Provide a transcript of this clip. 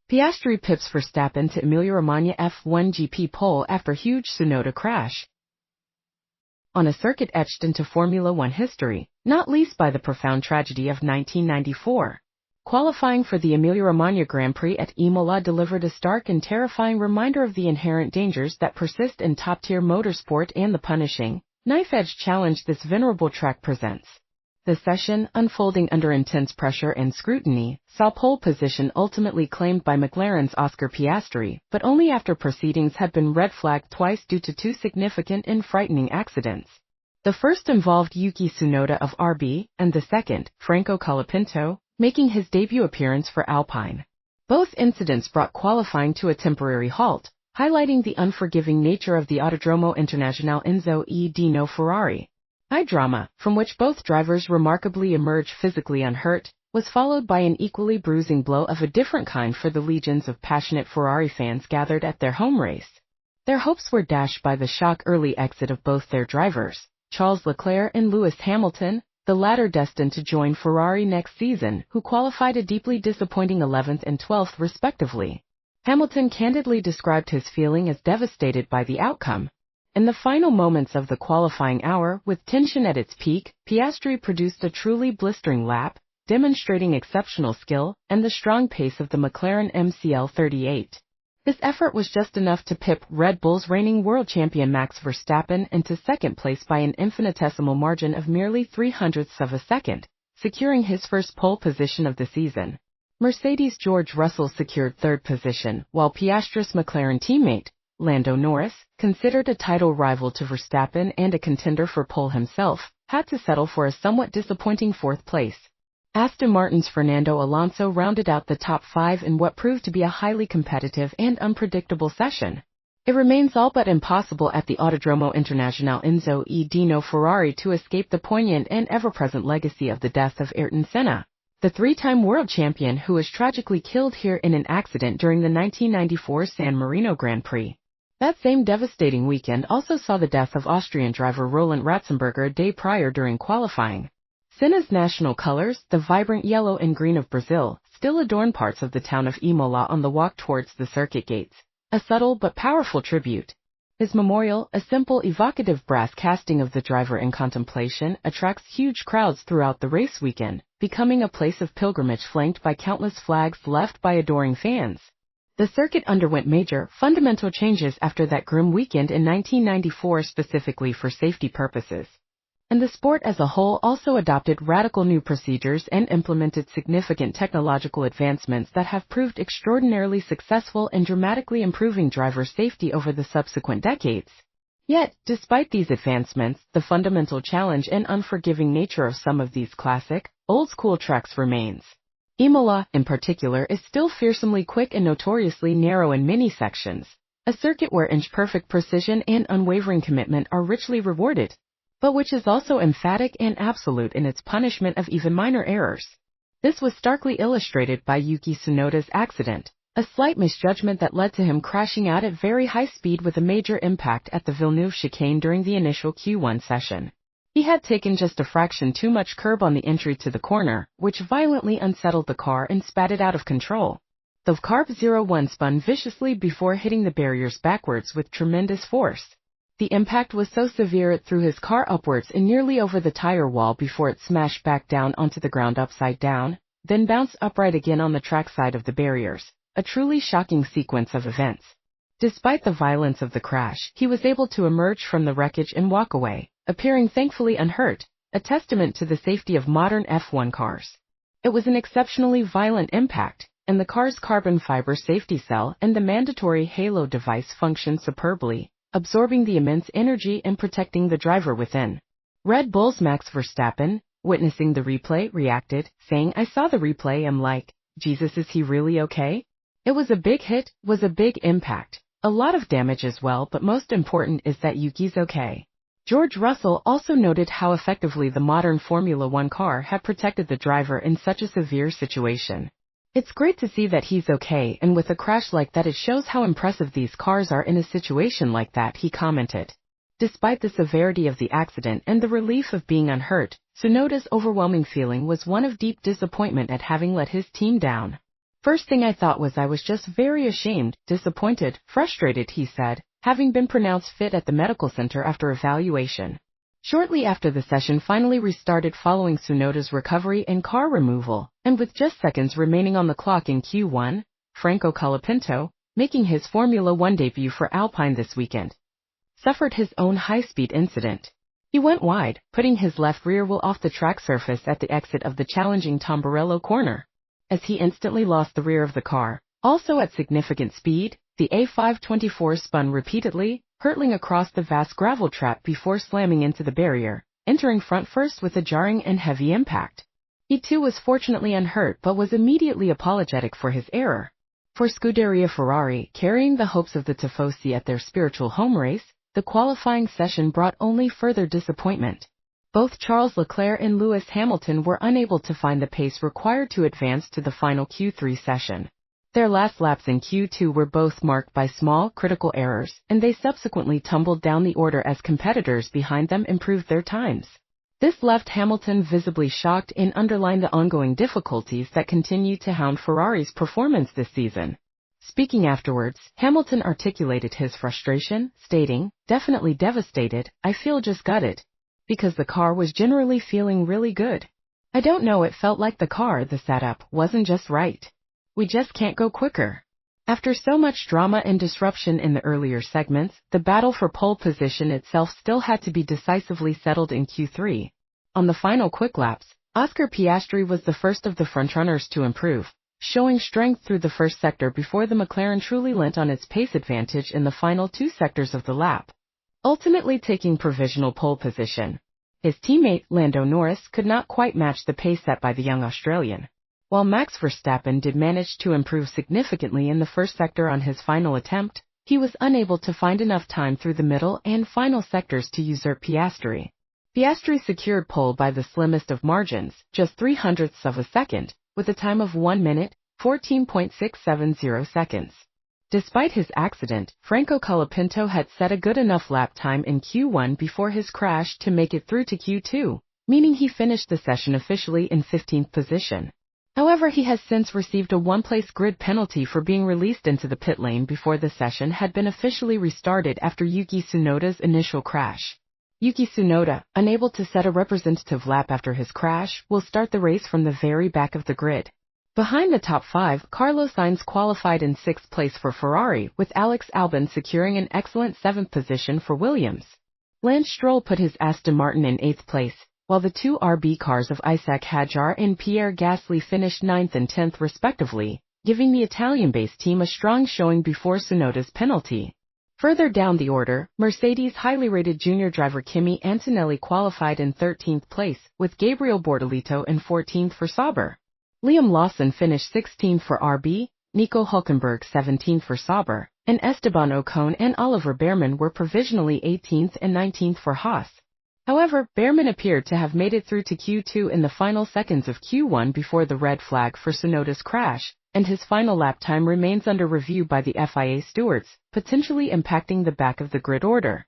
Piastri pips Verstappen to Emilia-Romagna F1 GP pole after huge Tsunoda crash. On a circuit etched into Formula One history, not least by the profound tragedy of 1994. Qualifying for the Emilia-Romagna Grand Prix at Imola delivered a stark and terrifying reminder of the inherent dangers that persist in top-tier motorsport and the punishing, knife-edge challenge this venerable track presents. The session, unfolding under intense pressure and scrutiny, saw pole position ultimately claimed by McLaren's Oscar Piastri, but only after proceedings had been red-flagged twice due to two significant and frightening accidents. The first involved Yuki Tsunoda of RB, and the second, Franco Colapinto, making his debut appearance for Alpine. Both incidents brought qualifying to a temporary halt, highlighting the unforgiving nature of the Autodromo Enzo e Dino Ferrari. Drama, from which both drivers remarkably emerged physically unhurt, was followed by an equally bruising blow of a different kind for the legions of passionate Ferrari fans gathered at their home race. Their hopes were dashed by the shock early exit of both their drivers, Charles Leclerc and Lewis Hamilton, the latter destined to join Ferrari next season, who qualified a deeply disappointing 11th and 12th respectively. Hamilton candidly described his feeling as devastated by the outcome. In the final moments of the qualifying hour, with tension at its peak, Piastri produced a truly blistering lap, demonstrating exceptional skill and the strong pace of the McLaren MCL38. This effort was just enough to pip Red Bull's reigning world champion Max Verstappen into second place by an infinitesimal margin of merely 0.03 of a second, securing his first pole position of the season. Mercedes' George Russell secured third position, while Piastri's McLaren teammate, Lando Norris, considered a title rival to Verstappen and a contender for pole himself, had to settle for a somewhat disappointing fourth place. Aston Martin's Fernando Alonso rounded out the top five in what proved to be a highly competitive and unpredictable session. It remains all but impossible at the Autodromo Enzo e Dino Ferrari to escape the poignant and ever-present legacy of the death of Ayrton Senna, the three-time world champion who was tragically killed here in an accident during the 1994 San Marino Grand Prix. That same devastating weekend also saw the death of Austrian driver Roland Ratzenberger a day prior during qualifying. Senna's national colors, the vibrant yellow and green of Brazil, still adorn parts of the town of Imola on the walk towards the circuit gates, a subtle but powerful tribute. His memorial, a simple evocative brass casting of the driver in contemplation, attracts huge crowds throughout the race weekend, becoming a place of pilgrimage flanked by countless flags left by adoring fans. The circuit underwent major, fundamental changes after that grim weekend in 1994 specifically for safety purposes. And the sport as a whole also adopted radical new procedures and implemented significant technological advancements that have proved extraordinarily successful in dramatically improving driver safety over the subsequent decades. Yet, despite these advancements, the fundamental challenge and unforgiving nature of some of these classic, old-school tracks remains. Imola, in particular, is still fearsomely quick and notoriously narrow in many sections, a circuit where inch-perfect precision and unwavering commitment are richly rewarded, but which is also emphatic and absolute in its punishment of even minor errors. This was starkly illustrated by Yuki Tsunoda's accident, a slight misjudgment that led to him crashing out at very high speed with a major impact at the Villeneuve chicane during the initial Q1 session. He had taken just a fraction too much curb on the entry to the corner, which violently unsettled the car and spat it out of control. The Carb 01 spun viciously before hitting the barriers backwards with tremendous force. The impact was so severe it threw his car upwards and nearly over the tire wall before it smashed back down onto the ground upside down, then bounced upright again on the track side of the barriers, a truly shocking sequence of events. Despite the violence of the crash, he was able to emerge from the wreckage and walk away, appearing thankfully unhurt, a testament to the safety of modern F1 cars. It was an exceptionally violent impact, and the car's carbon fiber safety cell and the mandatory halo device functioned superbly, absorbing the immense energy and protecting the driver within. Red Bull's Max Verstappen, witnessing the replay, reacted, saying, "I saw the replay, I'm like, Jesus, is he really okay? It was a big hit, was a big impact, a lot of damage as well, but most important is that Yuki's okay." George Russell also noted how effectively the modern Formula One car had protected the driver in such a severe situation. "It's great to see that he's okay, and with a crash like that it shows how impressive these cars are in a situation like that," he commented. Despite the severity of the accident and the relief of being unhurt, Tsunoda's overwhelming feeling was one of deep disappointment at having let his team down. First thing I thought was I was just very ashamed, disappointed, frustrated, he said, having been pronounced fit at the medical center after evaluation. Shortly after the session finally restarted following Tsunoda's recovery and car removal, and with just seconds remaining on the clock in Q1, Franco Colapinto, making his Formula One debut for Alpine this weekend, suffered his own high-speed incident. He went wide, putting his left rear wheel off the track surface at the exit of the challenging Tamburello corner. As he instantly lost the rear of the car, also at significant speed, the A524 spun repeatedly, hurtling across the vast gravel trap before slamming into the barrier, entering front first with a jarring and heavy impact. He too was fortunately unhurt but was immediately apologetic for his error. For Scuderia Ferrari, carrying the hopes of the Tifosi at their spiritual home race, the qualifying session brought only further disappointment. Both Charles Leclerc and Lewis Hamilton were unable to find the pace required to advance to the final Q3 session. Their last laps in Q2 were both marked by small, critical errors, and they subsequently tumbled down the order as competitors behind them improved their times. This left Hamilton visibly shocked and underlined the ongoing difficulties that continue to hound Ferrari's performance this season. Speaking afterwards, Hamilton articulated his frustration, stating, "Definitely devastated, I feel just gutted. Because the car was generally feeling really good. I don't know, it felt like the car, the setup, wasn't just right. We just can't go quicker." After so much drama and disruption in the earlier segments, the battle for pole position itself still had to be decisively settled in Q3. On the final quick laps, Oscar Piastri was the first of the frontrunners to improve, showing strength through the first sector before the McLaren truly lent on its pace advantage in the final two sectors of the lap, ultimately taking provisional pole position. His teammate, Lando Norris, could not quite match the pace set by the young Australian. While Max Verstappen did manage to improve significantly in the first sector on his final attempt, he was unable to find enough time through the middle and final sectors to usurp Piastri. Piastri secured pole by the slimmest of margins, just 0.03 of a second, with a time of 1 minute, 14.670 seconds. Despite his accident, Franco Colapinto had set a good enough lap time in Q1 before his crash to make it through to Q2, meaning he finished the session officially in 15th position. However, he has since received a one-place grid penalty for being released into the pit lane before the session had been officially restarted after Yuki Tsunoda's initial crash. Yuki Tsunoda, unable to set a representative lap after his crash, will start the race from the very back of the grid. Behind the top five, Carlos Sainz qualified in 6th place for Ferrari, with Alex Albon securing an excellent 7th position for Williams. Lance Stroll put his Aston Martin in 8th place, while the two RB cars of Isaac Hadjar and Pierre Gasly finished 9th and 10th respectively, giving the Italian-based team a strong showing before Tsunoda's penalty. Further down the order, Mercedes' highly rated junior driver Kimi Antonelli qualified in 13th place, with Gabriel Bortolito in 14th for Sauber. Liam Lawson finished 16th for RB, Nico Hülkenberg 17th for Sauber, and Esteban Ocon and Oliver Bearman were provisionally 18th and 19th for Haas. However, Bearman appeared to have made it through to Q2 in the final seconds of Q1 before the red flag for Tsunoda's crash, and his final lap time remains under review by the FIA stewards, potentially impacting the back of the grid order.